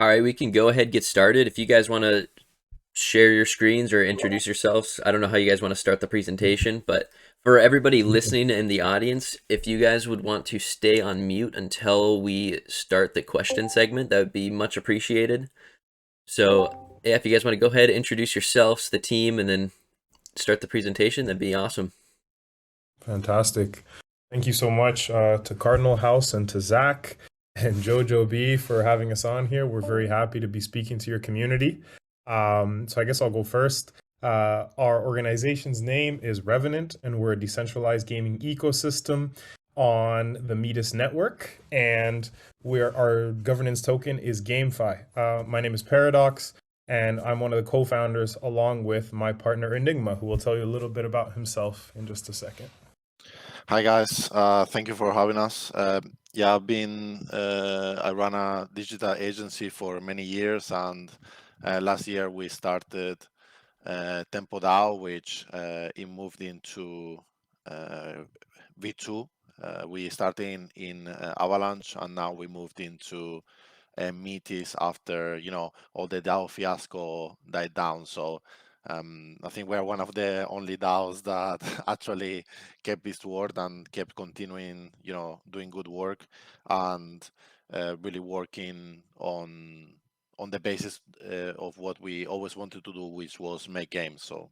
All right, we can go ahead get started. If you guys want to share your screens or introduce yourselves, I don't know how you guys want to start the presentation, but for everybody listening in the audience, if you guys would want to stay on mute until we start the question segment, that would be much appreciated. So, yeah, if you guys want to go ahead, introduce yourselves, the team, and then start the presentation, that'd be awesome. Fantastic. Thank you so much to Cardinal House and to Zach and Jojo B for having us on here. We're very happy to be speaking to your community. So I guess I'll go first. Our organization's name is Revenant, and we're a decentralized gaming ecosystem on the Metis network. And our governance token is GameFi. My name is Paradox, and I'm one of the co-founders along with my partner Enigma, who will tell you a little bit about himself in just a second. Hi guys, thank you for having us. Yeah, I run a digital agency for many years, and last year we started Tempo DAO, which it moved into V2. We started in Avalanche, and now we moved into Metis after all the DAO fiasco died down. So I think we're one of the only DAOs that actually kept its word and kept continuing, doing good work and really working on the basis of what we always wanted to do, which was make games. So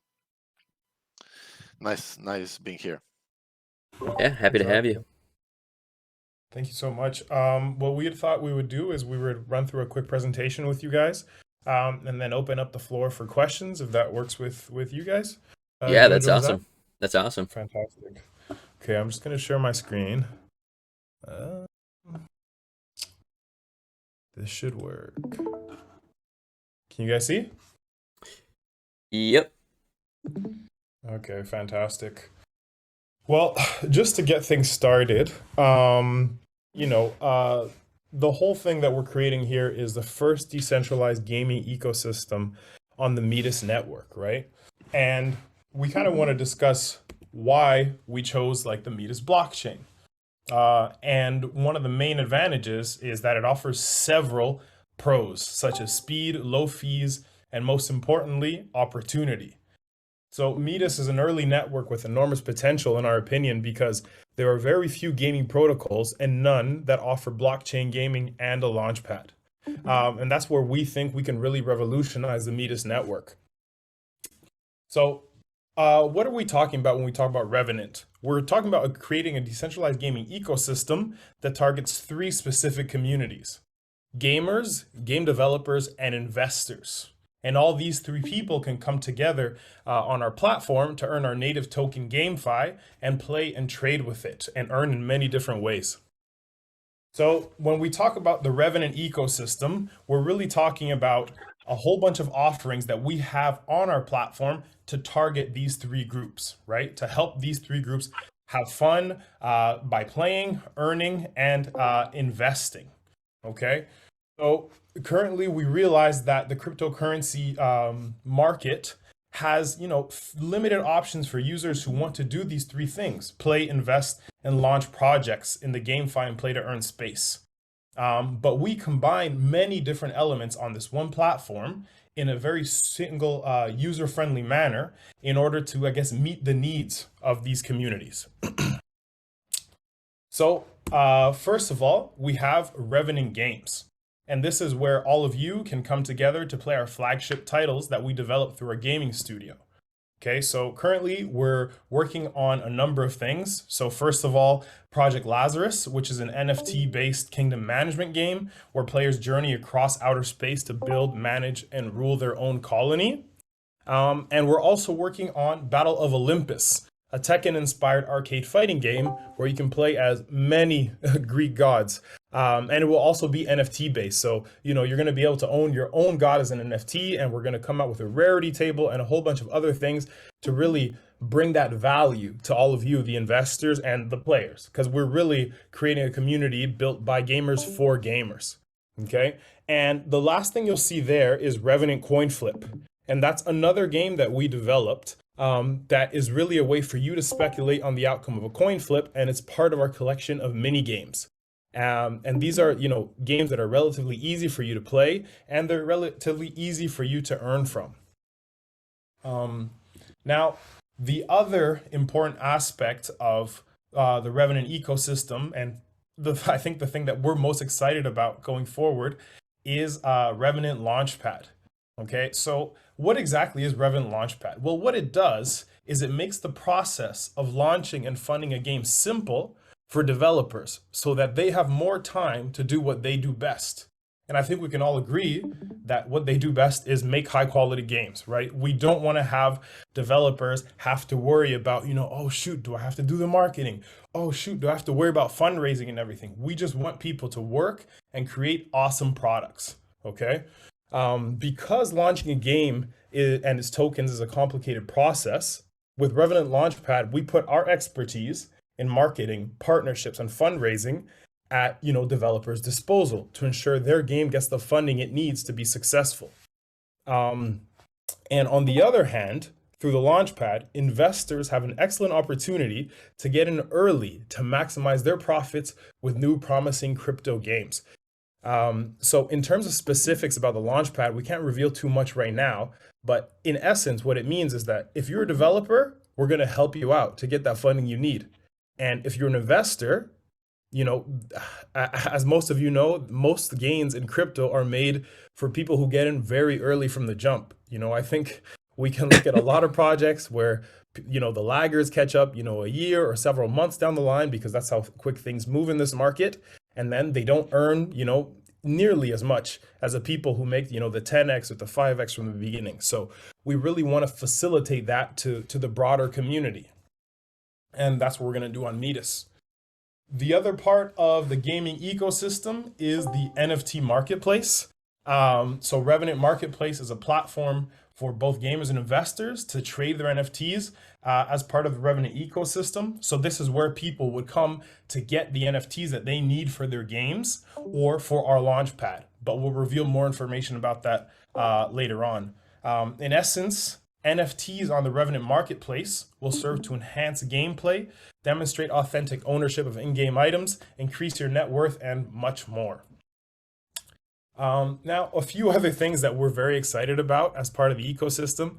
nice being here. Yeah, happy to have you. Thank you so much. What we had thought we would do is we would run through a quick presentation with you guys, and then open up the floor for questions if that works with you guys. Yeah, that's awesome. That's awesome. Fantastic. Okay, I'm just going to share my screen. This should work. Can you guys see? Yep. Okay, fantastic. Well, just to get things started, the whole thing that we're creating here is the first decentralized gaming ecosystem on the Metis network, right? And we kind of want to discuss why we chose the Metis blockchain. And one of the main advantages is that it offers several pros, such as speed, low fees, and most importantly, opportunity. So Metis is an early network with enormous potential, in our opinion, because there are very few gaming protocols and none that offer blockchain gaming and a launchpad. And that's where we think we can really revolutionize the Metis network. So what are we talking about when we talk about Revenant? We're talking about creating a decentralized gaming ecosystem that targets three specific communities: gamers, game developers, and investors. And all these three people can come together on our platform to earn our native token GameFi and play and trade with it and earn in many different ways. So when we talk about the Revenant ecosystem, we're really talking about a whole bunch of offerings that we have on our platform to target these three groups, right? To help these three groups have fun by playing, earning, and investing, okay? So currently, we realize that the cryptocurrency market has, limited options for users who want to do these three things: play, invest, and launch projects in the GameFi and play to earn space. But we combine many different elements on this one platform in a very single user-friendly manner in order to, meet the needs of these communities. So first of all, we have Revenant Games. And this is where all of you can come together to play our flagship titles that we develop through our gaming studio. Okay, so currently we're working on a number of things. So first of all, Project Lazarus, which is an NFT-based kingdom management game where players journey across outer space to build, manage, and rule their own colony. And we're also working on Battle of Olympus, a Tekken-inspired arcade fighting game where you can play as many Greek gods. And it will also be NFT based. So, you're going to be able to own your own god as an NFT, and we're going to come out with a rarity table and a whole bunch of other things to really bring that value to all of you, the investors and the players, because we're really creating a community built by gamers for gamers. Okay. And the last thing you'll see there is Revenant Coin Flip. And that's another game that we developed that is really a way for you to speculate on the outcome of a coin flip. And it's part of our collection of mini games. And these are, games that are relatively easy for you to play, and they're relatively easy for you to earn from. Now, the other important aspect of the Revenant ecosystem, and I think the thing that we're most excited about going forward, is Revenant LAUNCHPAD. Okay, so what exactly is Revenant LAUNCHPAD? Well, what it does is it makes the process of launching and funding a game simple for developers so that they have more time to do what they do best. And I think we can all agree that what they do best is make high quality games, right? We don't want to have developers have to worry about, oh shoot, do I have to do the marketing? Oh shoot, do I have to worry about fundraising and everything? We just want people to work and create awesome products, okay? Because launching a game and its tokens is a complicated process, with Revenant LAUNCHPAD, we put our expertise in marketing, partnerships, and fundraising at developers' disposal to ensure their game gets the funding it needs to be successful. And on the other hand, through the Launchpad, investors have an excellent opportunity to get in early to maximize their profits with new promising crypto games. So in terms of specifics about the Launchpad, we can't reveal too much right now, but in essence, what it means is that if you're a developer, we're going to help you out to get that funding you need. And if you're an investor, as most of you know, most gains in crypto are made for people who get in very early from the jump. I think we can look at a lot of projects where, the laggers catch up, a year or several months down the line, because that's how quick things move in this market. And then they don't earn, nearly as much as the people who make, the 10x or the 5x from the beginning. So we really want to facilitate that to the broader community. And that's what we're going to do on Metis. The other part of the gaming ecosystem is the NFT marketplace. So Revenant Marketplace is a platform for both gamers and investors to trade their NFTs as part of the Revenant ecosystem. So this is where people would come to get the NFTs that they need for their games or for our Launchpad. But we'll reveal more information about that later on. In essence, NFTs on the Revenant Marketplace will serve to enhance gameplay, demonstrate authentic ownership of in-game items, increase your net worth, and much more. Now, a few other things that we're very excited about as part of the ecosystem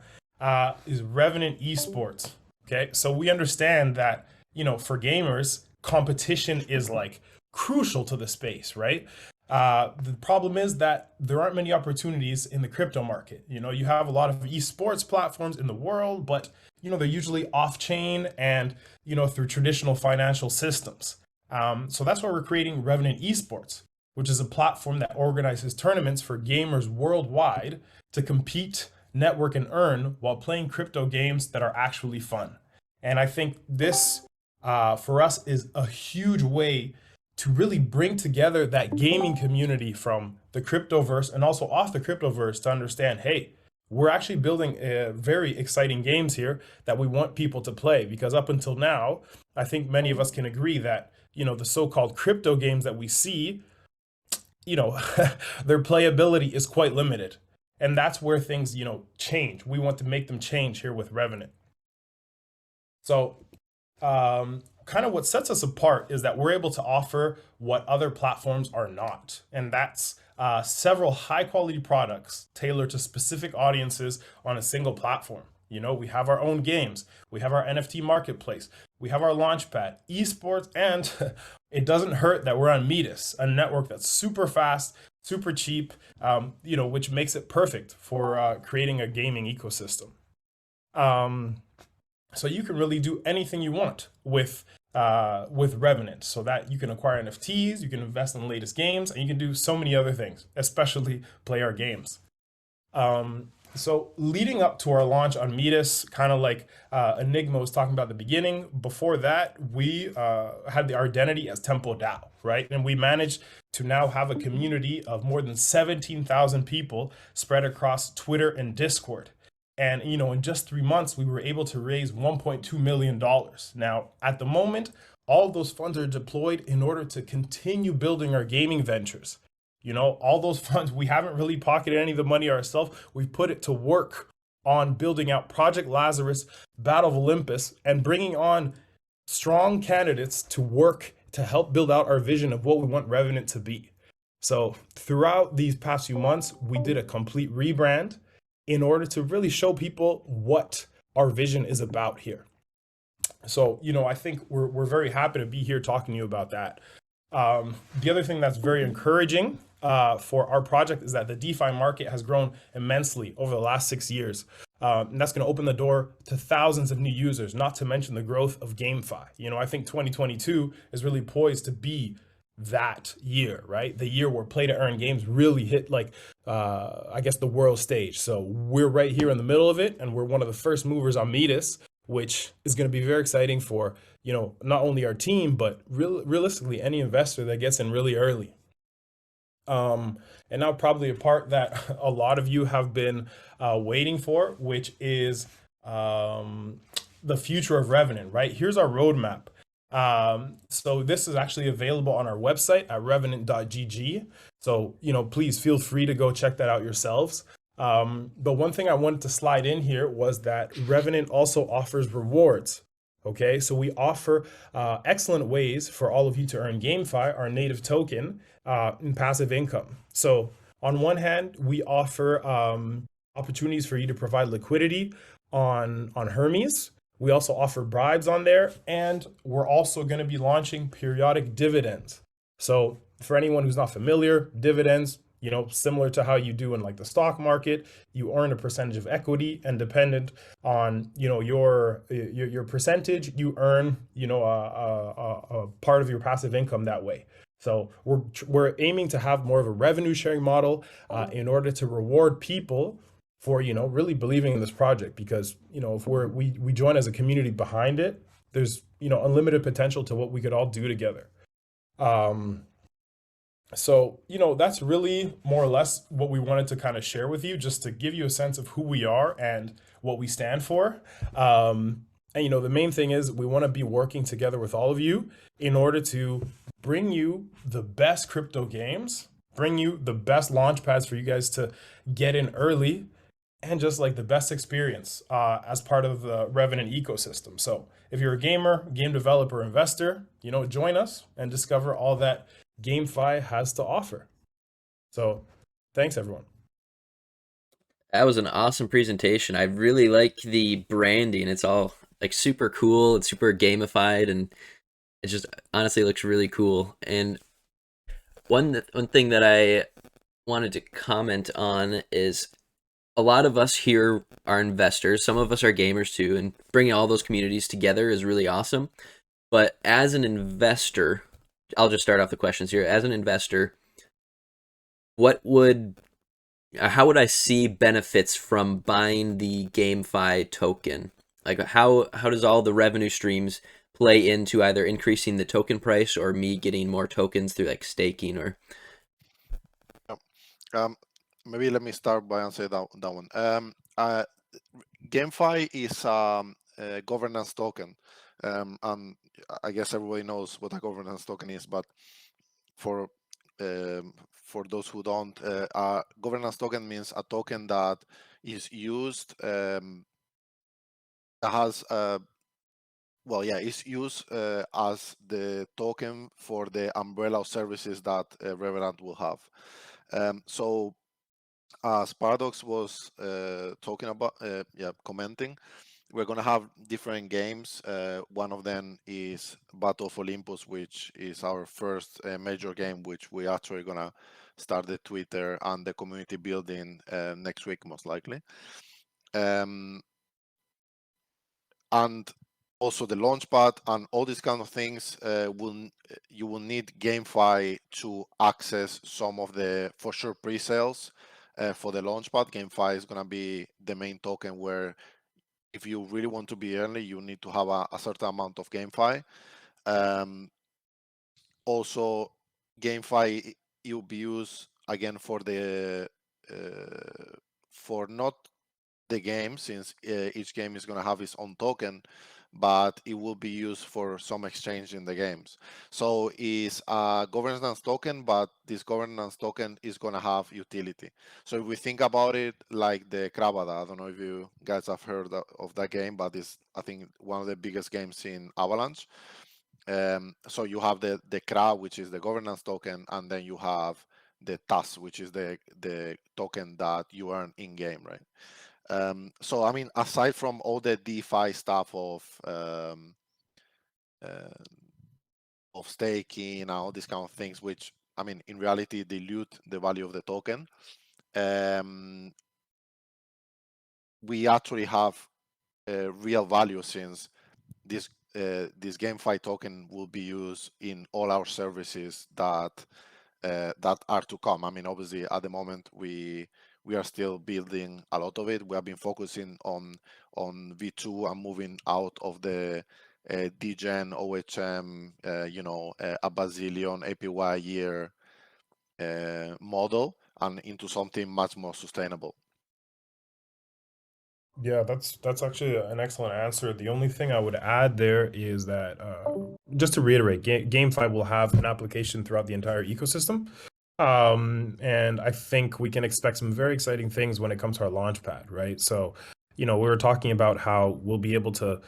is Revenant eSports. Okay, so we understand that, for gamers, competition is like crucial to the space, right? The problem is that there aren't many opportunities in the crypto market. You have a lot of esports platforms in the world, but they're usually off-chain and through traditional financial systems. So that's why we're creating Revenant eSports, which is a platform that organizes tournaments for gamers worldwide to compete, network, and earn while playing crypto games that are actually fun. And I think this, for us, is a huge way to really bring together that gaming community from the cryptoverse and also off the cryptoverse to understand, hey, we're actually building very exciting games here that we want people to play. Because up until now, I think many of us can agree that, the so-called crypto games that we see, their playability is quite limited. And that's where things, change. We want to make them change here with Revenant. So, kind of what sets us apart is that we're able to offer what other platforms are not. And that's several high quality products tailored to specific audiences on a single platform. We have our own games, we have our NFT marketplace, we have our Launchpad, esports, and it doesn't hurt that we're on Metis, a network that's super fast, super cheap, which makes it perfect for creating a gaming ecosystem. So you can really do anything you want with Revenant, so that you can acquire NFTs, you can invest in the latest games, and you can do so many other things, especially play our games. So leading up to our launch on Metis, kind of like Enigma was talking about at the beginning, before that, we had our identity as Tempo DAO, right? And we managed to now have a community of more than 17,000 people spread across Twitter and Discord. And, in just 3 months, we were able to raise $1.2 million. Now, at the moment, all of those funds are deployed in order to continue building our gaming ventures. All those funds, we haven't really pocketed any of the money ourselves. We've put it to work on building out Project Lazarus, Battle of Olympus, and bringing on strong candidates to work to help build out our vision of what we want Revenant to be. So throughout these past few months, we did a complete rebrand in order to really show people what our vision is about here. So, I think we're very happy to be here talking to you about that. The other thing that's very encouraging for our project is that the DeFi market has grown immensely over the last 6 years. And that's going to open the door to thousands of new users, not to mention the growth of GameFi. I think 2022 is really poised to be that year, right? The year where play to earn games really hit I guess the world stage. So we're right here in the middle of it, and we're one of the first movers on Metis, which is going to be very exciting for, not only our team, but realistically any investor that gets in really early. And now probably a part that a lot of you have been waiting for, which is the future of Revenant, right? Here's our roadmap. So this is actually available on our website at revenant.gg. So, please feel free to go check that out yourselves. But one thing I wanted to slide in here was that Revenant also offers rewards. Okay, so we offer excellent ways for all of you to earn GameFi, our native token, in passive income. So on one hand, we offer opportunities for you to provide liquidity on Hermes. We also offer bribes on there, and we're also going to be launching periodic dividends. So for anyone who's not familiar, dividends, similar to how you do in like the stock market, you earn a percentage of equity, and dependent on, your percentage, you earn, a part of your passive income that way. So we're aiming to have more of a revenue sharing model in order to reward people for, really believing in this project, because, if we join as a community behind it, there's, unlimited potential to what we could all do together. So, that's really more or less what we wanted to kind of share with you, just to give you a sense of who we are and what we stand for. And, the main thing is we want to be working together with all of you in order to bring you the best crypto games, bring you the best launch pads for you guys to get in early, and just like the best experience as part of the Revenant ecosystem. So if you're a gamer, game developer, investor, join us and discover all that GameFi has to offer. So thanks, everyone. That was an awesome presentation. I really like the branding. It's all like super cool. It's super gamified, and it just honestly looks really cool. And one thing that I wanted to comment on is a lot of us here are investors. Some of us are gamers too, and bringing all those communities together is really awesome. But as an investor, I'll just start off the questions here. As an investor, how would I see benefits from buying the GameFi token? Like how does all the revenue streams play into either increasing the token price or me getting more tokens through like staking or? Maybe let me start by answering that one. GameFi is a governance token, and I guess everybody knows what a governance token is, but for those who don't, a governance token means a token that is used that has it's used as the token for the umbrella of services that Revenant will have. So as Paradox was talking about, commenting, we're going to have different games. One of them is Battle of Olympus, which is our first major game, which we actually going to start the Twitter and the community building next week, most likely. And also the launchpad and all these kind of things you will need GameFi to access some of the for sure pre-sales for the launchpad. GameFi is going to be the main token where if you really want to be early, you need to have a certain amount of GameFi. Also, GameFi will be used again for the for not the game, since each game is going to have its own token, but it will be used for some exchange in the games. So it's a governance token, but this governance token is going to have utility. So if we think about it like the Krabada, I don't know if you guys have heard of that game, but it's, I think, one of the biggest games in Avalanche. So you have the CRA, which is the governance token, and then you have the TAS, which is the token that you earn in game, right? So I mean, aside from all the DeFi stuff of staking and all these kind of things, which I mean, in reality, dilute the value of the token. We actually have real value, since this GameFi token will be used in all our services that are to come. I mean, obviously, at the moment we are still building a lot of it. We have been focusing on V2 and moving out of the DGen, OHM, a bazillion APY a year model, and into something much more sustainable. Yeah, that's actually an excellent answer. The only thing I would add there is that just to reiterate, GameFi will have an application throughout the entire ecosystem. And I think we can expect some very exciting things when it comes to our launchpad, right? So, we were talking about how we'll be able to,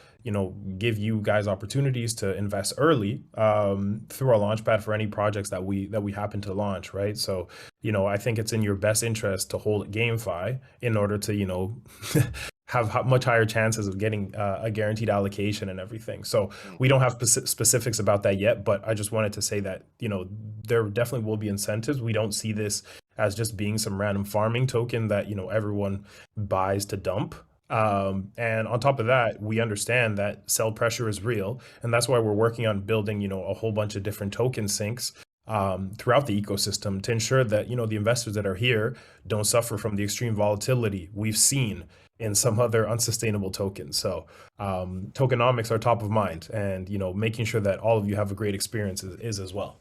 give you guys opportunities to invest early through our launchpad for any projects that we happen to launch, right? So, I think it's in your best interest to hold GameFi in order to, have much higher chances of getting a guaranteed allocation and everything. So we don't have specifics about that yet, but I just wanted to say that, there definitely will be incentives. We don't see this as just being some random farming token that, everyone buys to dump. And on top of that, we understand that sell pressure is real. And that's why we're working on building, a whole bunch of different token syncs throughout the ecosystem to ensure that, the investors that are here don't suffer from the extreme volatility we've seen in some other unsustainable tokens. So tokenomics are top of mind, and making sure that all of you have a great experience is as well.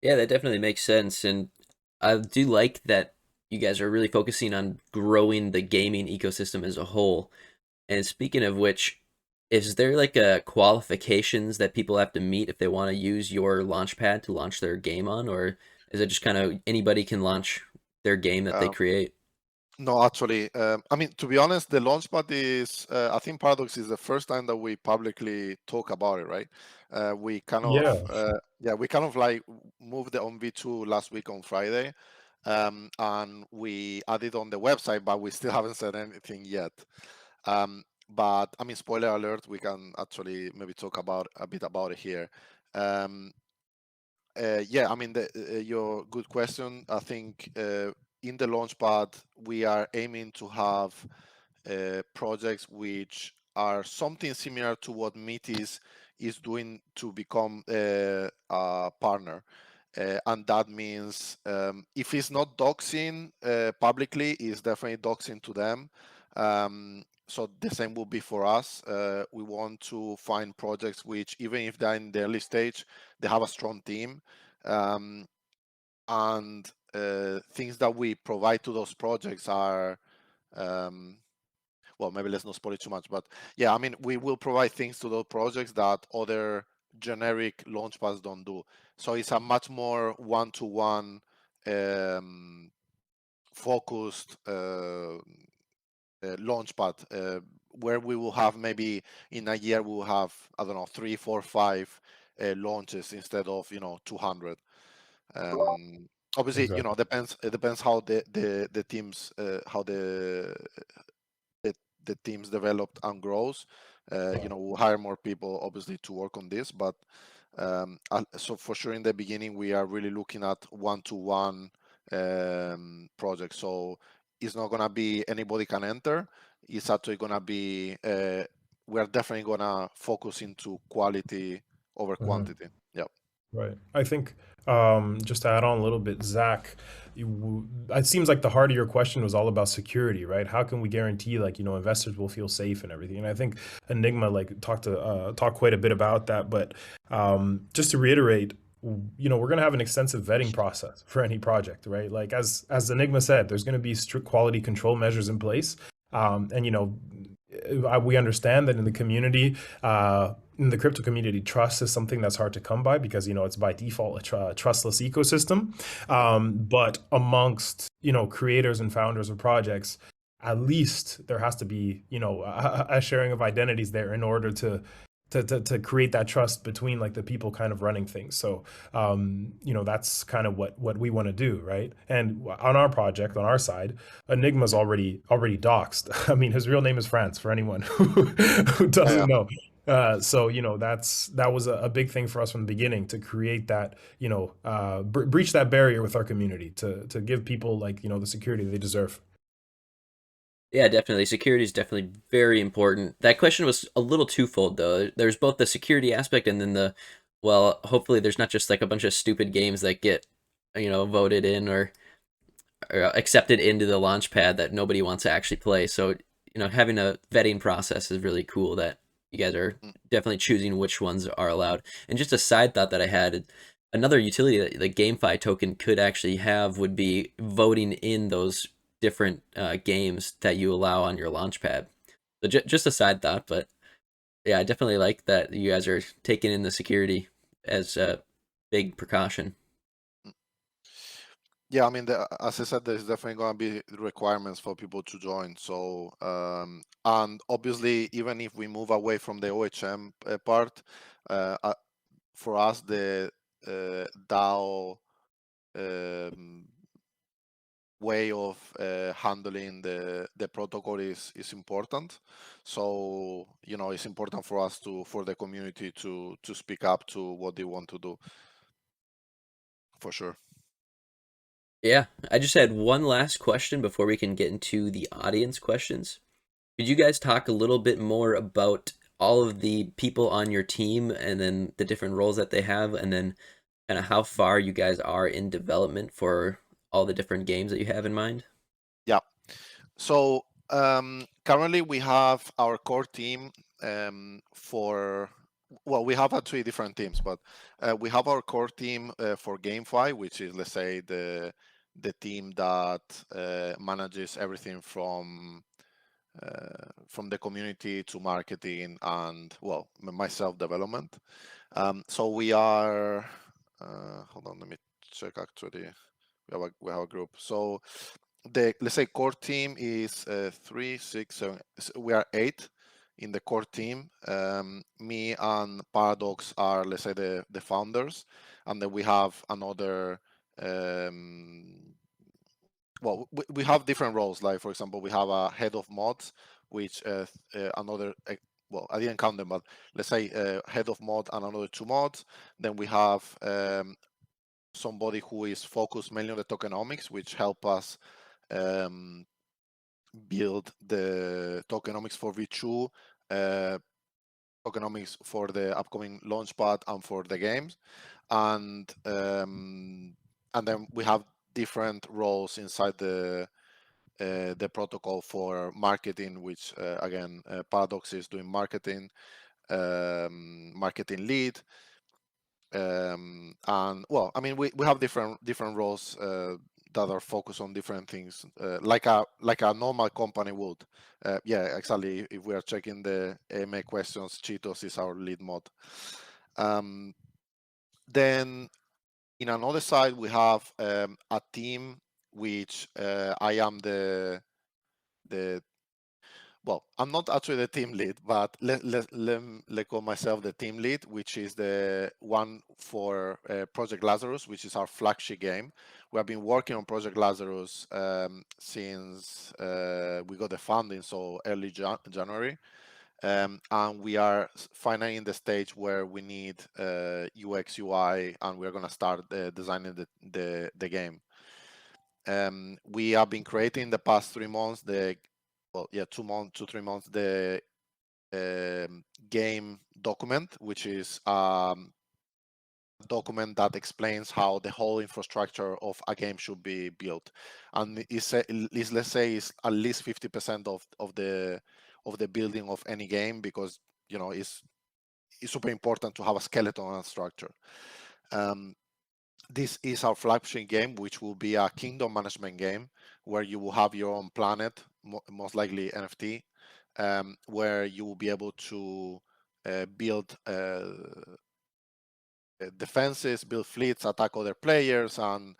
Yeah, that definitely makes sense, and I do like that you guys are really focusing on growing the gaming ecosystem as a whole. And speaking of which, is there like a qualifications that people have to meet if they want to use your launchpad to launch their game on, or is it just kind of anybody can launch their game that they create? No, actually, I mean, to be honest, the Launchpad is, I think Paradox is the first time that we publicly talk about it, right? We kind of, Yeah. we kind of like moved the on V2 last week on Friday, and we added on the website, but we still haven't said anything yet. But I mean, spoiler alert, we can actually maybe talk about a bit about it here. Yeah, I mean, your good question. I think in the Launchpad, we are aiming to have projects which are something similar to what Metis is doing to become a partner. And that means if it's not doxing publicly, it's definitely doxing to them. So the same will be for us. We want to find projects which, even if they're in the early stage, they have a strong team. And things that we provide to those projects are, well, maybe let's not spoil it too much, but yeah, I mean, we will provide things to those projects that other generic launchpads don't do. So it's a much more one-to-one focused launchpad, where we will have maybe in a year we will have, I don't know, 3, 4, 5 launches instead of 200. Obviously, Exactly. it depends how the teams how the teams developed and grows. We'll hire more people obviously to work on this, but so for sure in the beginning we are really looking at one-to-one projects. So it's not gonna be anybody can enter. It's actually gonna be we are definitely gonna focus into quality over quantity. Yeah. Right. I think just to add on a little bit, Zach, it seems like the heart of your question was all about security, right? How can we guarantee like, investors will feel safe and everything? And I think Enigma like talked quite a bit about that. But just to reiterate, we're going to have an extensive vetting process for any project, right? Like as Enigma said, there's going to be strict quality control measures in place. And we understand that in the community, in the crypto community, trust is something that's hard to come by because it's by default a trustless ecosystem. But amongst creators and founders of projects, at least there has to be a sharing of identities there in order to to create that trust between like the people kind of running things. So that's kind of what we want to do, right? And on our project, on our side, Enigma's already doxed. I mean, his real name is France for anyone who Yeah. doesn't know. So that was a big thing for us from the beginning, to create that, breach that barrier with our community, to give people like the security they deserve. Yeah, definitely. Security is definitely very important. That question was a little twofold, though. There's both the security aspect and then well, hopefully there's not just like a bunch of stupid games that get, voted in or accepted into the launchpad that nobody wants to actually play. So, having a vetting process is really cool that you guys are Mm. definitely choosing which ones are allowed. And just a side thought that I had, another utility that the GameFi token could actually have would be voting in those different games that you allow on your launchpad. So just a side thought, but yeah, I definitely like that you guys are taking in the security as a big precaution. Yeah, I mean, as I said, there's definitely going to be requirements for people to join. So, and obviously, even if we move away from the OHM part, for us, the DAO um, way of handling the protocol is important. So, it's important for us for the community to speak up to what they want to do, for sure. Yeah, I just had one last question before we can get into the audience questions. Could you guys talk a little bit more about all of the people on your team and then the different roles that they have, and then kind of how far you guys are in development for all the different games that you have in mind? Yeah. So currently we have our core team we have three different teams, but we have our core team for GameFi, which is, let's say, the team that manages everything from the community to marketing and, well, myself, development. So we are. Hold on, let me check. Actually, we have a group. So let's say core team is 3, 6, 7. We are 8 in the core team. Me and Paradox are, let's say, the founders, and then we have another. Well, we have different roles. Like, for example, we have a head of mods, which another. Well, I didn't count them, but let's say head of mod and another 2 mods. Then we have somebody who is focused mainly on the tokenomics, which help us um, build the tokenomics for V2, tokenomics for the upcoming launchpad and for the games, and then we have different roles inside the protocol for marketing, which again, Paradox is doing marketing, marketing lead. And, well, I mean, we have different roles that are focused on different things, like a normal company would. Yeah, exactly. If we are checking the AMA questions, Cheetos is our lead mod. Then in another side, we have a team which I am the well, I'm not actually the team lead, but let call myself the team lead, which is the one for Project Lazarus, which is our flagship game. We have been working on Project Lazarus since we got the funding, so early January. And we are finally in the stage where we need UX, UI, and we're going to start designing the game. We have been creating the past 3 months 2 3 months, the game document, which is a document that explains how the whole infrastructure of a game should be built, and let's say is at least 50% of the building of any game, because it's super important to have a skeleton and structure. This is our flagship game, which will be a kingdom management game where you will have your own planet, most likely NFT, where you will be able to build defenses, build fleets, attack other players, and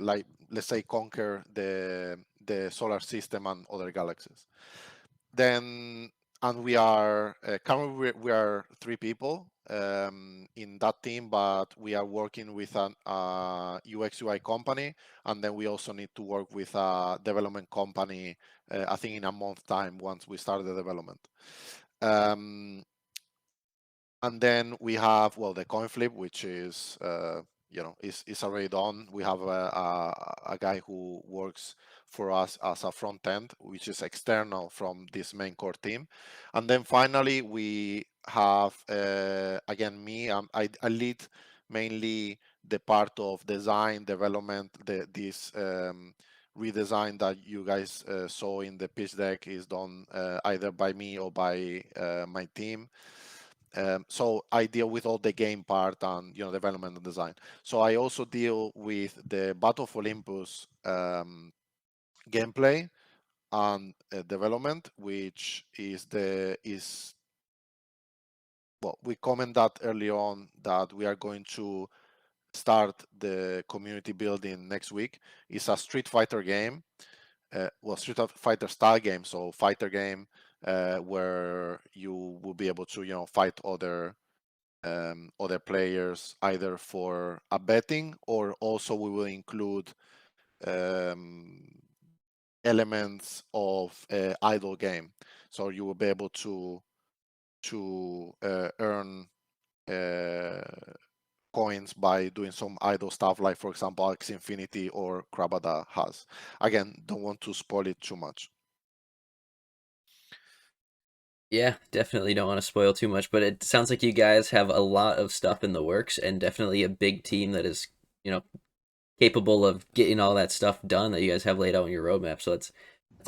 like, let's say, conquer the solar system and other galaxies. Then and we are currently we are 3 people in that team, but we are working with an UX UI company, and then we also need to work with a development company. I think in a month time once we start the development. And then we have, well, the coin flip, which is is already done. We have a guy who works for us as a front end, which is external from this main core team. And then finally we have again me. I lead mainly the part of design development. This redesign that you guys saw in the pitch deck is done either by me or by my team. So I deal with all the game part and development and design. So I also deal with the Battle of Olympus gameplay and development, which is well, we comment that early on that we are going to start the community building next week. It's a Street Fighter game, well, Street Fighter style game, so fighter game where you will be able to fight other players either for a betting, or also we will include elements of idle game, so you will be able to earn coins by doing some idle stuff, like for example Axie Infinity or Krabada has. Again, don't want to spoil it too much. Yeah, definitely don't want to spoil too much, but it sounds like you guys have a lot of stuff in the works and definitely a big team that is, capable of getting all that stuff done that you guys have laid out in your roadmap. So it's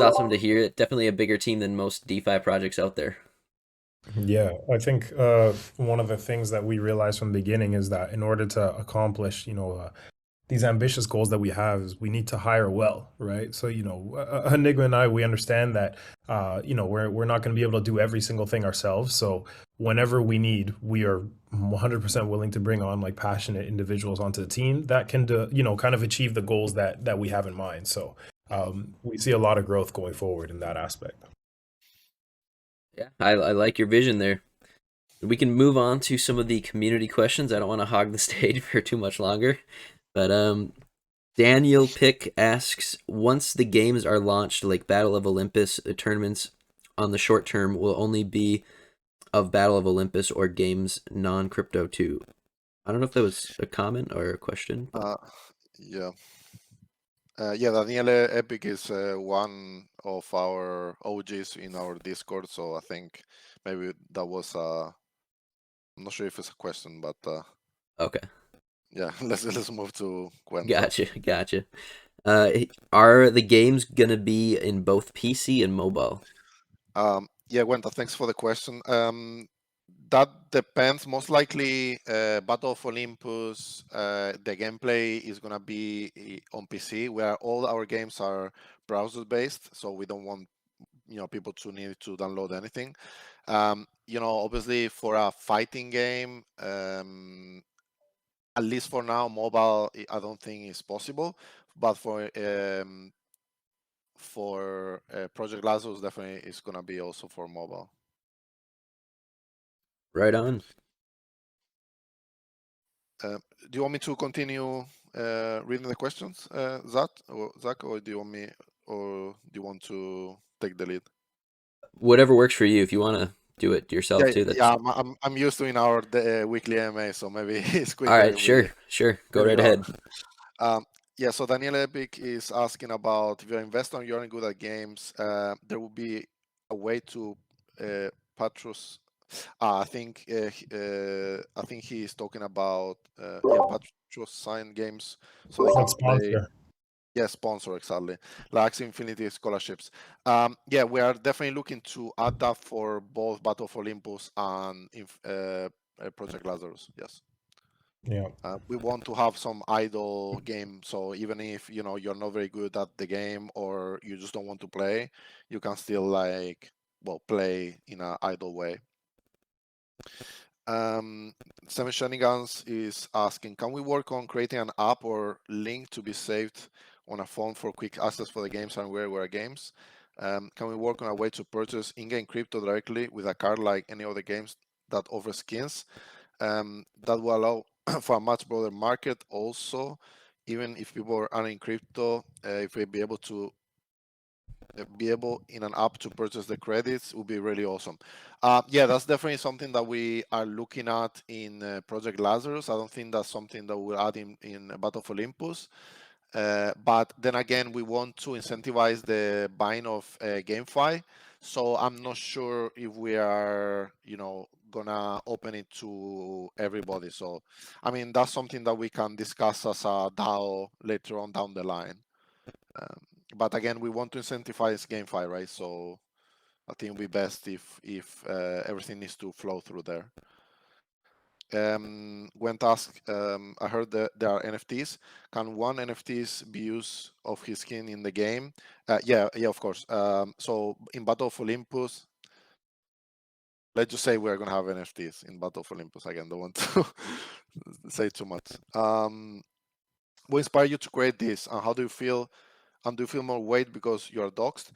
awesome to hear. It definitely a bigger team than most DeFi projects out there. Yeah, I think one of the things that we realized from the beginning is that in order to accomplish, these ambitious goals that we have, is we need to hire well, right? So, Enigma and I, we understand that, we're not going to be able to do every single thing ourselves. So whenever we need, we are 100% willing to bring on like passionate individuals onto the team that can, kind of achieve the goals that we have in mind. So we see a lot of growth going forward in that aspect. Yeah, I like your vision there. We can move on to some of the community questions. I don't want to hog the stage for too much longer, but Daniel Pick asks, once the games are launched, like Battle of Olympus, the tournaments on the short term will only be of Battle of Olympus or games non-crypto too. I don't know if that was a comment or a question. But... Yeah. Yeah, Daniele Epic is one of our OGs in our Discord, so I think maybe that was I'm not sure if it's a question, but Okay, yeah, let's move to Cuenta. gotcha. Are the games gonna be in both PC and mobile? Yeah, Cuenta, thanks for the question. That depends. Most likely, Battle of Olympus, the gameplay is gonna be on PC, where all our games are browser based, so we don't want people to need to download anything. Obviously for a fighting game, at least for now, mobile I don't think is possible, but for Project Lazarus, definitely is gonna be also for mobile. Right on. Do you want me to continue reading the questions, Zach, or do you want me, or do you want to take the lead? Whatever works for you. If you want to do it yourself too, that's Yeah. I'm used to in our weekly AMA, so maybe it's all quicker right. if we Sure. Go get it right on. ahead. Yeah, so Daniel Epic is asking about, if you're an investor and you're good at games, there will be a way to Patros. I think he is talking about Patros sign games so they can Let's play. sponsor. Yeah, sponsor exactly. Like Infinity scholarships. Yeah, we are definitely looking to add that for both Battle of Olympus and Project Lazarus. Yes. Yeah. We want to have some idle game, so even if you're not very good at the game or you just don't want to play, you can still play in an idle way. Seven Shenanigans is asking, can we work on creating an app or link to be saved on a phone for quick access for the games and where games? Can we work on a way to purchase in-game crypto directly with a card like any other games that offer skins? That will allow for a much broader market also, even if people are in crypto, if we be able to be able in an app to purchase the credits would be really awesome. Yeah, that's definitely something that we are looking at in Project Lazarus. I don't think that's something that we'll add in Battle for Olympus. But then again, we want to incentivize the buying of GameFi. So I'm not sure if we are, gonna open it to everybody. So, I mean, that's something that we can discuss as a DAO later on down the line. But again, we want to incentivize GameFi, right? So I think it'd be best if everything needs to flow through there. When asked, I heard that there are NFTs. Can one NFTs be used of his skin in the game? Yeah, of course. So in Battle of Olympus, let's just say we're gonna have NFTs in Battle of Olympus. Again, don't want to say too much. What inspired you to create this, and how do you feel? And do you feel more weight because you are doxxed?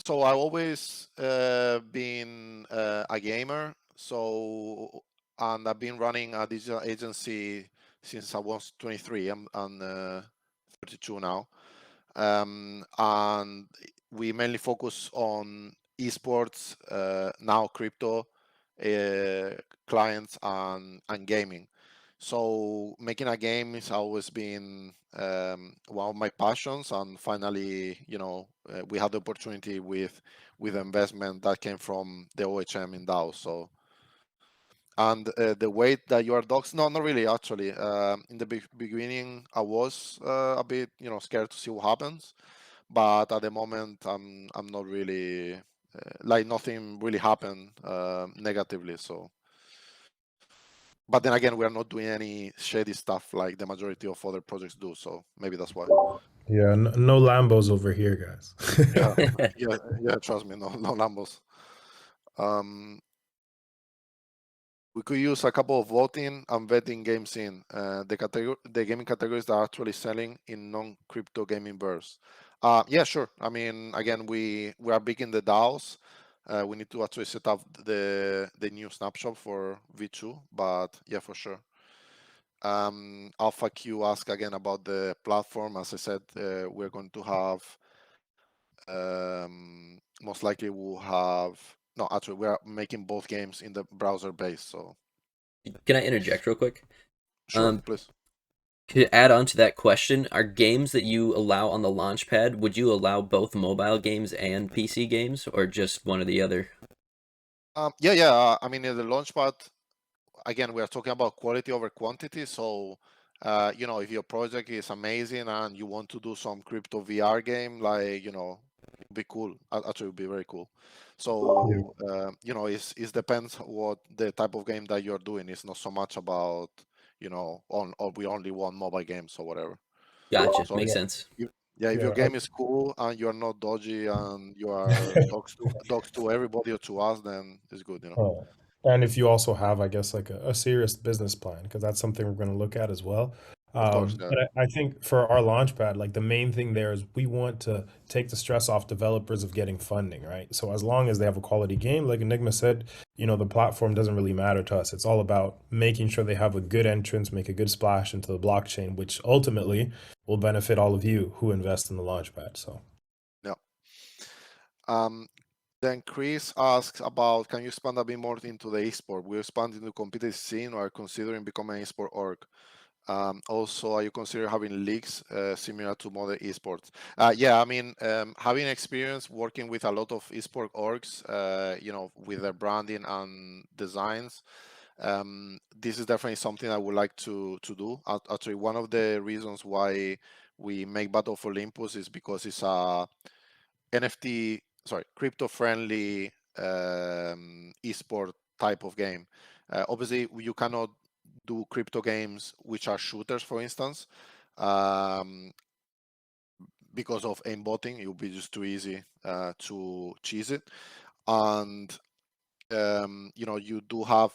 So I've always been a gamer. So and I've been running a digital agency since I was 23. I'm 32 now, and we mainly focus on esports, now crypto, clients and gaming. So making a game has always been one of my passions, and finally, we had the opportunity with investment that came from the OHM in DAO. So, and the weight that you are dogs, no, not really actually. In the beginning, I was a bit, scared to see what happens, but at the moment, I'm not really like nothing really happened negatively. So. But then again, we are not doing any shady stuff like the majority of other projects do. So maybe that's why. Yeah, no Lambos over here, guys. Yeah, yeah. Trust me, no Lambos. Um, we could use a couple of voting and vetting games in the gaming categories that are actually selling in non-crypto gaming bursts. Yeah, sure. I mean, again, we are big in the DAOs. We need to actually set up the new snapshot for V2, but yeah, for sure. Alpha Q asked again about the platform. As I said, we're going to have most likely we'll have no. Actually, we are making both games in the browser base. So Can I interject real quick? sure, please. To add on to that question, are games that you allow on the LAUNCHPAD, would you allow both mobile games and PC games, or just one or the other? Yeah. I mean, in the Launchpad, again, we are talking about quality over quantity. So, if your project is amazing and you want to do some crypto VR game, like, it'd be cool. Actually, it'd be very cool. So, it depends what the type of game that you're doing. It's not so much about, or we only want mobile games or whatever. Gotcha. So, Makes Yeah, sense. if your yeah. game is cool and you're not dodgy and you are dogs to everybody or to us, then it's good. Oh. And if you also have, I guess, like a serious business plan, because that's something we're going to look at as well. Of course, yeah. But I think for our Launchpad, like the main thing there is we want to take the stress off developers of getting funding, right? So as long as they have a quality game, like Enigma said, the platform doesn't really matter to us. It's all about making sure they have a good entrance, make a good splash into the blockchain, which ultimately will benefit all of you who invest in the Launchpad. So. Yeah. Then Chris asks about, can you expand a bit more into the esport? Will you expand into the competitive scene or are considering becoming an esport org? Also, are you considering having leagues similar to modern esports? Yeah, I mean, having experience working with a lot of esport orgs, with their branding and designs, this is definitely something I would like to do. Actually, one of the reasons why we make Battle for Olympus is because it's a crypto friendly esport type of game. Obviously, you cannot do crypto games which are shooters, for instance, because of aimbotting. It would be just too easy to cheese it. And you do have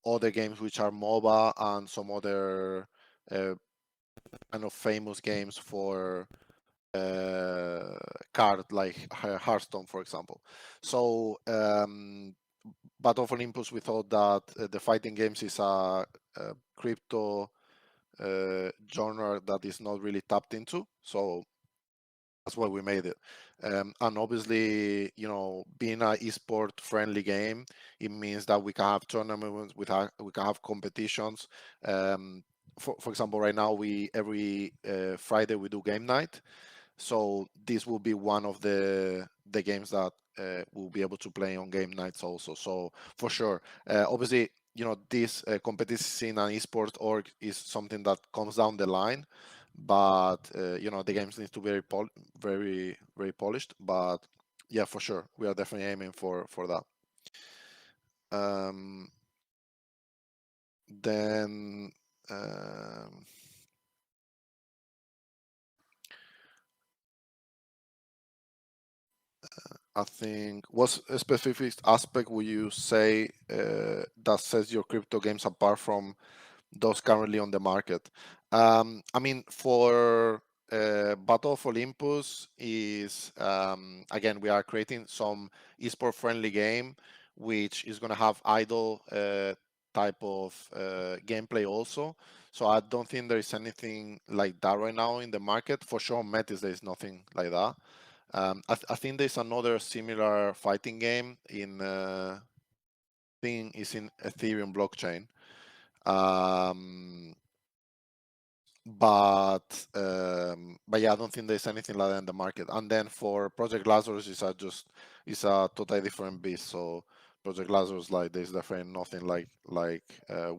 other games which are MOBA and some other kind of famous games for card like Hearthstone, for example. So, but of Olympus, we thought that the fighting games is a crypto genre that is not really tapped into. So that's why we made it. And obviously, being an esport friendly game, it means that we can have tournaments, we can have competitions. For example, right now every Friday we do game night. So this will be one of the games that we'll be able to play on game nights also. So for sure, obviously, this competitive scene and esports org is something that comes down the line, but the games need to be very very polished. But yeah, for sure, we are definitely aiming for that. Then. I think what a specific aspect would you say that sets your crypto games apart from those currently on the market? I mean, for Battle of Olympus is again we are creating some esport friendly game which is going to have idle type of gameplay also. So I don't think there is anything like that right now in the market. For sure, Metis there is nothing like that. I think there's another similar fighting game in thing is in Ethereum blockchain. But yeah, I don't think there's anything like that in the market. And then for Project Lazarus is a totally different beast. So Project Lazarus, like there's definitely nothing like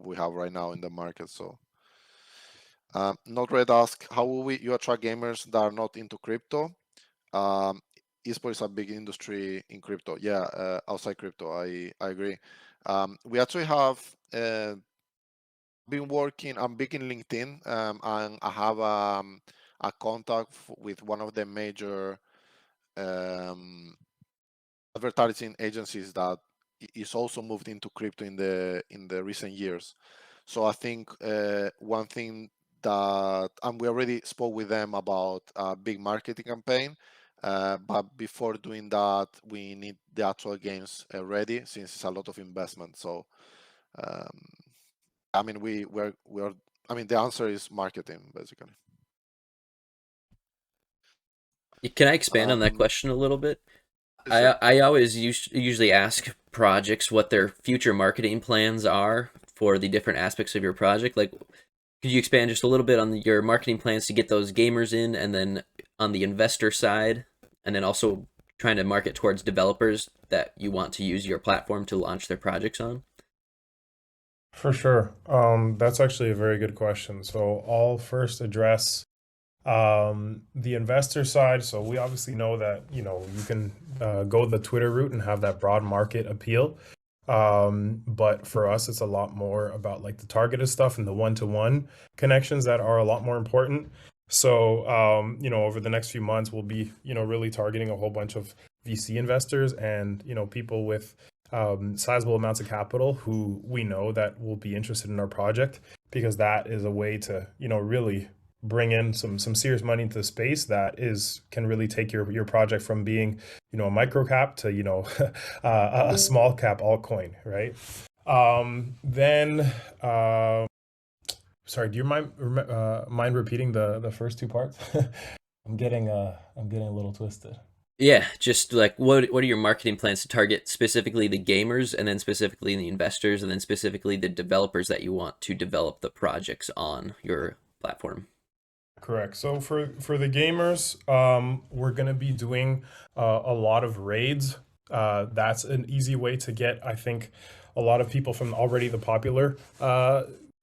we have right now in the market. So not Red ask, how will you attract gamers that are not into crypto? Um, Esports is a big industry in crypto. Yeah, outside crypto, I agree. We actually have been working. I'm big in LinkedIn, and I have a contact with one of the major um, advertising agencies that is also moved into crypto in the recent years. So I think one thing that, and we already spoke with them about a big marketing campaign, but before doing that, we need the actual games ready since it's a lot of investment. So um, I mean, we're. I mean, the answer is marketing, basically. Can I expand on that Um, question a little bit? sure. I always usually ask projects what their future marketing plans are for the different aspects of your project. Like, could you expand just a little bit on your marketing plans to get those gamers in, and then on the investor side, and then also trying to market towards developers that you want to use your platform to launch their projects on? For sure. That's actually a very good question. So I'll first address the investor side. So we obviously know that, you can go the Twitter route and have that broad market appeal. But for us, it's a lot more about like the targeted stuff and the one-to-one connections that are a lot more important. So, over the next few months, we'll be, really targeting a whole bunch of VC investors and, people with sizable amounts of capital who we know that will be interested in our project, because that is a way to, really bring in some serious money into the space that can really take your project from being, a micro cap to, a small cap altcoin, right? Then sorry, do you mind repeating the first two parts? I'm getting a little twisted. Yeah, just like what are your marketing plans to target specifically the gamers, and then specifically the investors, and then specifically the developers that you want to develop the projects on your platform? Correct. So for the gamers, we're gonna be doing a lot of raids. That's an easy way to get, I think, a lot of people from already the popular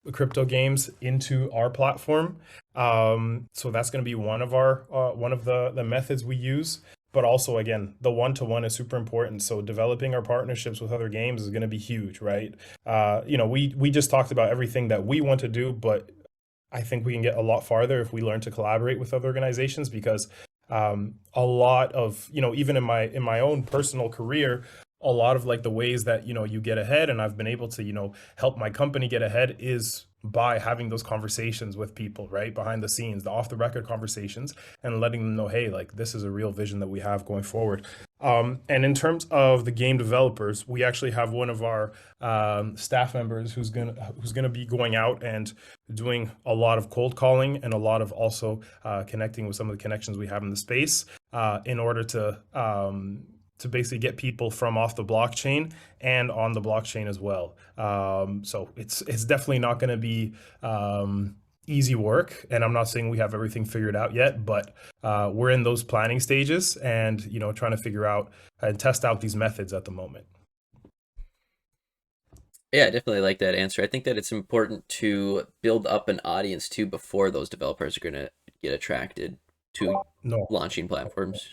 crypto games into our platform. So that's gonna be one of the methods we use. But also, again, the one-to-one is super important. So developing our partnerships with other games is going to be huge, right? We just talked about everything that we want to do, but I think we can get a lot farther if we learn to collaborate with other organizations, because a lot of, even in my own personal career, a lot of like the ways that you get ahead, and I've been able to help my company get ahead, is by having those conversations with people, right? Behind the scenes, the off the record conversations, and letting them know, hey, like this is a real vision that we have going forward. And in terms of the game developers, we actually have one of our staff members who's gonna be going out and doing a lot of cold calling and a lot of also connecting with some of the connections we have in the space in order to basically get people from off the blockchain and on the blockchain as well. So it's definitely not going to be easy work, and I'm not saying we have everything figured out yet, but we're in those planning stages, and trying to figure out and test out these methods at the moment. Yeah, I definitely like that answer. I think that it's important to build up an audience too before those developers are going to get attracted to No, launching platforms.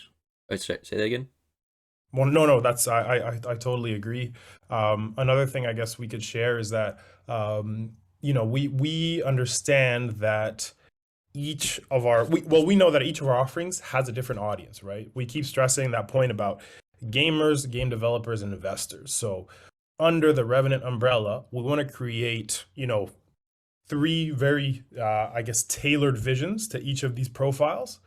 Oh, say that again? well, no, that's I totally agree. Another thing I guess we could share is that we understand that we know that each of our offerings has a different audience, right? We keep stressing that point about gamers, game developers, and investors. So under the Revenant umbrella, we want to create, three very, I guess, tailored visions to each of these profiles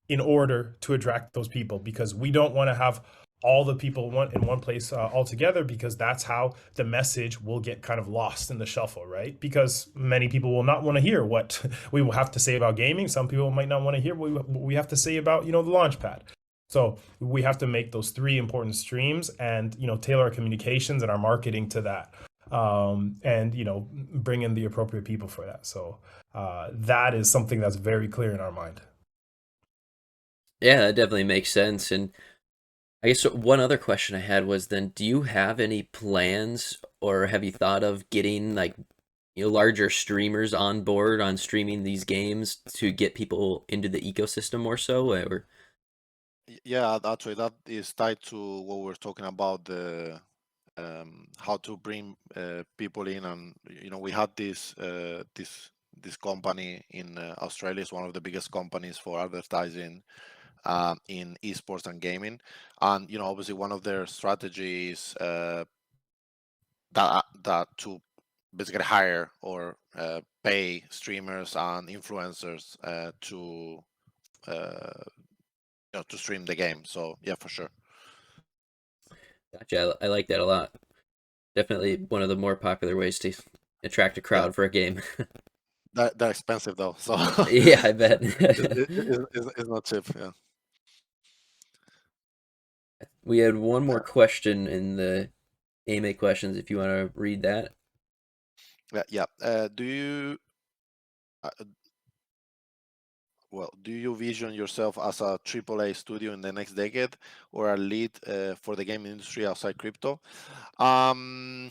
in order to attract those people, because we don't want to have all the people in one place all together, because that's how the message will get kind of lost in the shuffle, right? Because many people will not want to hear what we will have to say about gaming. Some people might not want to hear what we have to say about the Launchpad. So we have to make those three important streams and tailor our communications and our marketing to that, and bring in the appropriate people for that. So that is something that's very clear in our mind. Yeah, that definitely makes sense. And I guess one other question I had was then, do you have any plans or have you thought of getting like larger streamers on board on streaming these games to get people into the ecosystem more so? Or Yeah, actually, that is tied to what we're talking about, the how to bring people in. And we had this company in Australia. Is one of the biggest companies for advertising in esports and gaming. And obviously one of their strategies that to basically hire or pay streamers and influencers uh, to stream the game. So yeah, for sure. gotcha, I like that a lot. Definitely one of the more popular ways to attract a Yeah, crowd for a game. they're expensive though, so Yeah, I bet. it's not cheap. Yeah. We had one more Yeah. question in the AMA questions if you want to read that. Yeah. Do you uh, do you vision yourself as a AAA studio in the next decade, or a lead for the game industry outside crypto? Um,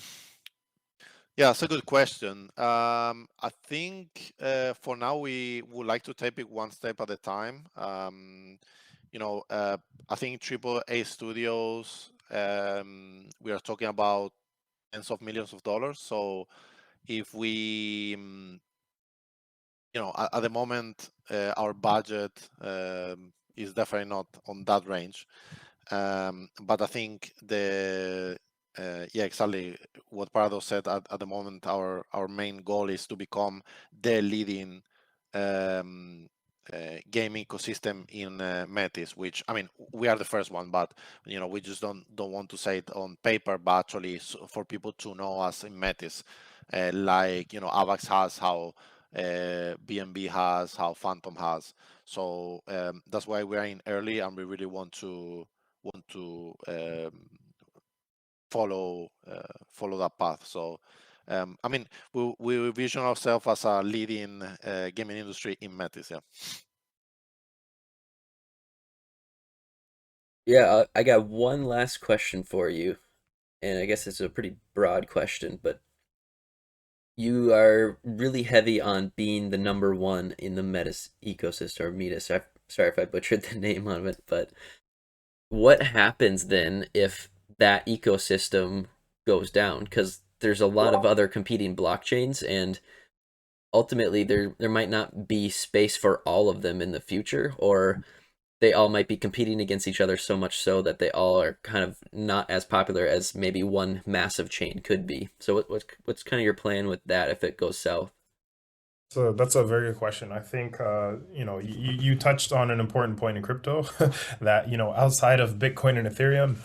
yeah, it's a good question. I think for now we would like to take it one step at a time. I think AAA studios, we are talking about tens of millions of dollars. So if we at the moment, our budget is definitely not on that range. But I think yeah, exactly what Paradox said. At the moment, our main goal is to become the leading um, game ecosystem in Metis. Which, I mean, we are the first one, but we just don't want to say it on paper, but actually for people to know us in Metis, like Avax has, how BNB has, how Phantom has. So that's why we are in early, and we really want to follow that path. So I mean, we vision ourselves as a leading gaming industry in Metis. Yeah. Yeah, I got one last question for you, and I guess it's a pretty broad question, but you are really heavy on being the number one in the Metis ecosystem, or Metis. Sorry if I butchered the name of it, but what happens then if that ecosystem goes down? Because there's a lot of other competing blockchains, and ultimately there might not be space for all of them in the future, or they all might be competing against each other so much so that they all are kind of not as popular as maybe one massive chain could be. So what's kind of your plan with that if it goes south? So that's a very good question. I think you touched on an important point in crypto that outside of Bitcoin and Ethereum,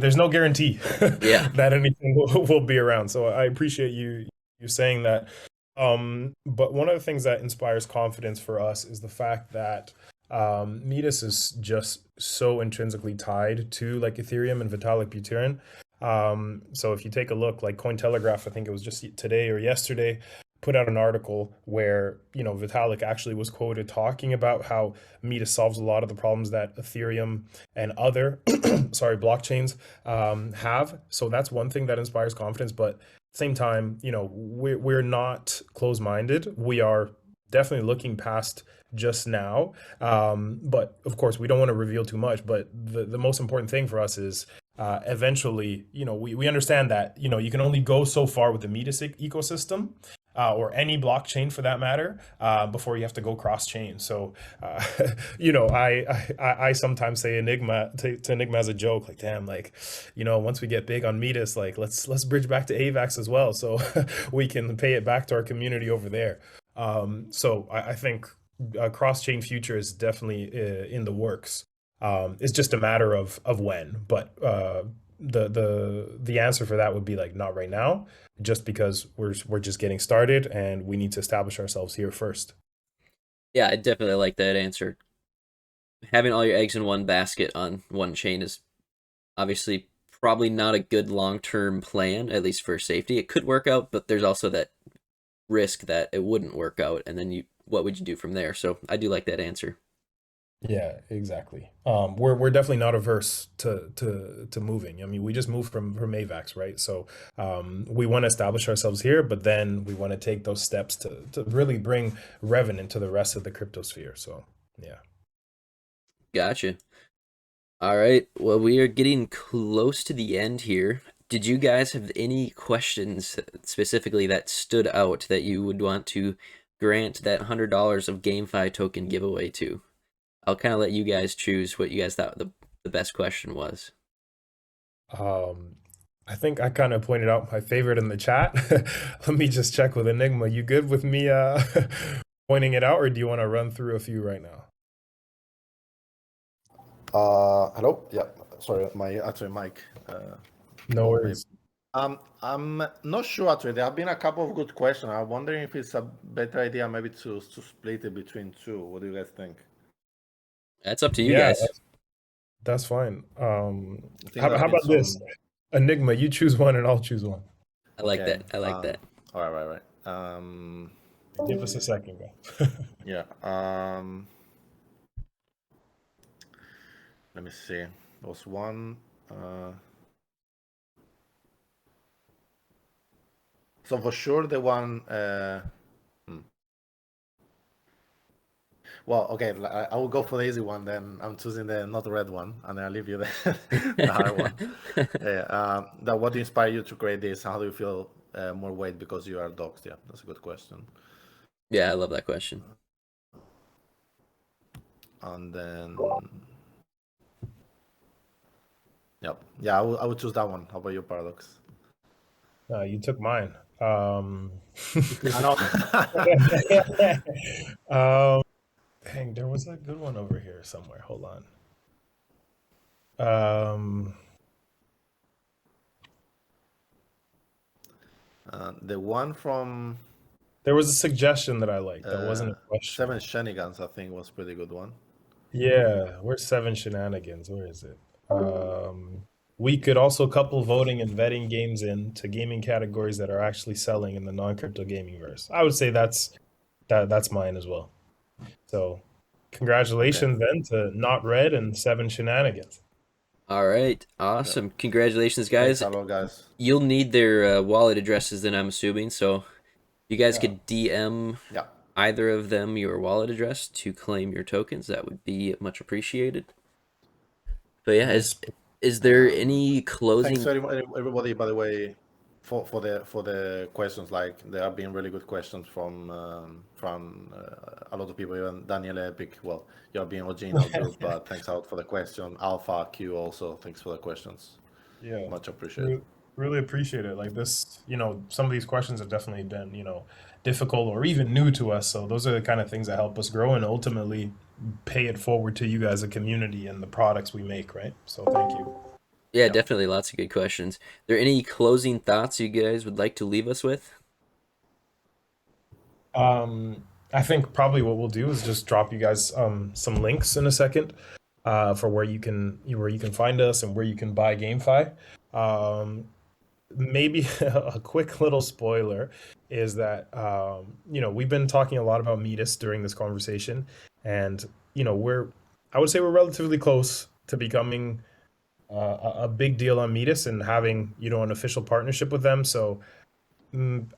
there's no guarantee Yeah. that anything will be around. So I appreciate you saying that. But one of the things that inspires confidence for us is the fact that Metis is just so intrinsically tied to like Ethereum and Vitalik Buterin. So if you take a look, like Cointelegraph, I think it was just today or yesterday, put out an article where Vitalik actually was quoted talking about how Metis solves a lot of the problems that Ethereum and other sorry blockchains have. So that's one thing that inspires confidence. But at the same time, we're not closed-minded. We are definitely looking past just now. But of course, we don't want to reveal too much. But the most important thing for us is eventually, we understand that, you can only go so far with the Metis ecosystem. Or any blockchain for that matter, before you have to go cross chain. So, I sometimes say Enigma to Enigma as a joke, like, damn, like, once we get big on Metis, like, let's bridge back to AVAX as well, so we can pay it back to our community over there. So I think a cross chain future is definitely in the works. It's just a matter of when, but the answer for that would be like not right now, just because we're just getting started and we need to establish ourselves here first. Yeah, I definitely like that answer. Having all your eggs in one basket on one chain is obviously probably not a good long-term plan, at least for safety. It could work out, but there's also that risk that it wouldn't work out, and then what would you do from there? So I do like that answer. Yeah, exactly. We're definitely not averse to moving. I mean, we just moved from AVAX, right? So we want to establish ourselves here, but then we want to take those steps to really bring Revenant to the rest of the cryptosphere. So yeah. Gotcha. All right. Well, we are getting close to the end here. Did you guys have any questions specifically that stood out that you would want to grant that $100 of GameFi token giveaway to? I'll kind of let you guys choose what you guys thought the best question was. Um, I think I kind of pointed out my favorite in the chat. Let me just check with Enigma. You good with me pointing it out, or do you want to run through a few right now? Hello. Yeah. Sorry, my mic. No worries. I'm not sure actually. There have been a couple of good questions. I'm wondering if it's a better idea maybe to split it between two. What do you guys think? That's up to you Yeah, guys. that's fine. I think How there have been about this? some- Enigma, you choose one and I'll choose one. I like Okay, that. I like that. All right. Give us a second, guys. Yeah. Let me see. There was one. So for sure the one. Well, okay, I will go for the easy one then. I'm choosing the not red one, and then I'll leave you the hard one. Yeah, that what inspired you to create this? How do you feel more weight because you are doxed? Yeah, that's a good question. Yeah, I love that question. And then, yep, yeah, I would choose that one. How about you, Paradox? You took mine. I know. Dang, there was a good one over here somewhere. Hold on. The one from There was a suggestion that I liked. That wasn't a question. Seven Shenanigans, I think, was a pretty good one. Yeah, where's Seven Shenanigans? Where is it? We could also couple voting and vetting games into gaming categories that are actually selling in the non-crypto gaming verse. I would say that's mine as well. So, congratulations then to Not Red and Seven Shenanigans. All right. Awesome. Congratulations, guys. Thanks a lot, guys. You'll need their wallet addresses then, I'm assuming. So you guys could DM Yeah. either of them your wallet address to claim your tokens. That would be much appreciated. But yeah, is there any closing? Thanks everybody, by the way, for the questions. Like there have been really good questions from a lot of people. Even Daniel Epic. Well, you're being original group, but thanks out for the question. Alpha Q also. Thanks for the questions. Yeah, Much appreciated. Really appreciate it. Like this, some of these questions have definitely been, difficult or even new to us. So those are the kind of things that help us grow and ultimately pay it forward to you guys, a community, and the products we make, right? So thank you. Yeah, Yeah. definitely lots of good questions. Are there any closing thoughts you guys would like to leave us with? I think probably what we'll do is just drop you guys some links in a second for where you can find us and where you can buy GameFi. Um, Maybe a quick little spoiler is that we've been talking a lot about Metis during this conversation, and I would say we're relatively close to becoming a big deal on Metis and having an official partnership with them. So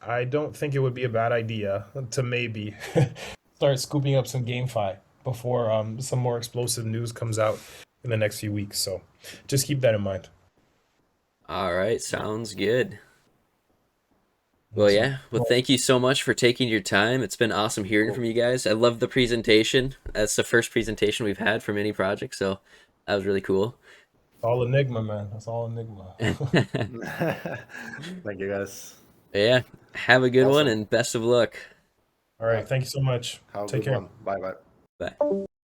I don't think it would be a bad idea to maybe start scooping up some GameFi before some more explosive news comes out in the next few weeks. So just keep that in mind. All right, sounds good. Well, Awesome. yeah. Well, thank you so much for taking your time. It's been awesome hearing Cool. from you guys. I love the presentation. That's the first presentation we've had from any project, so that was really cool. All Enigma, man. That's all Enigma. Thank you, guys. Yeah. Have a good one Awesome. and best of luck. All right. Thank you so much. Have a Take good care. one. Bye bye. Bye.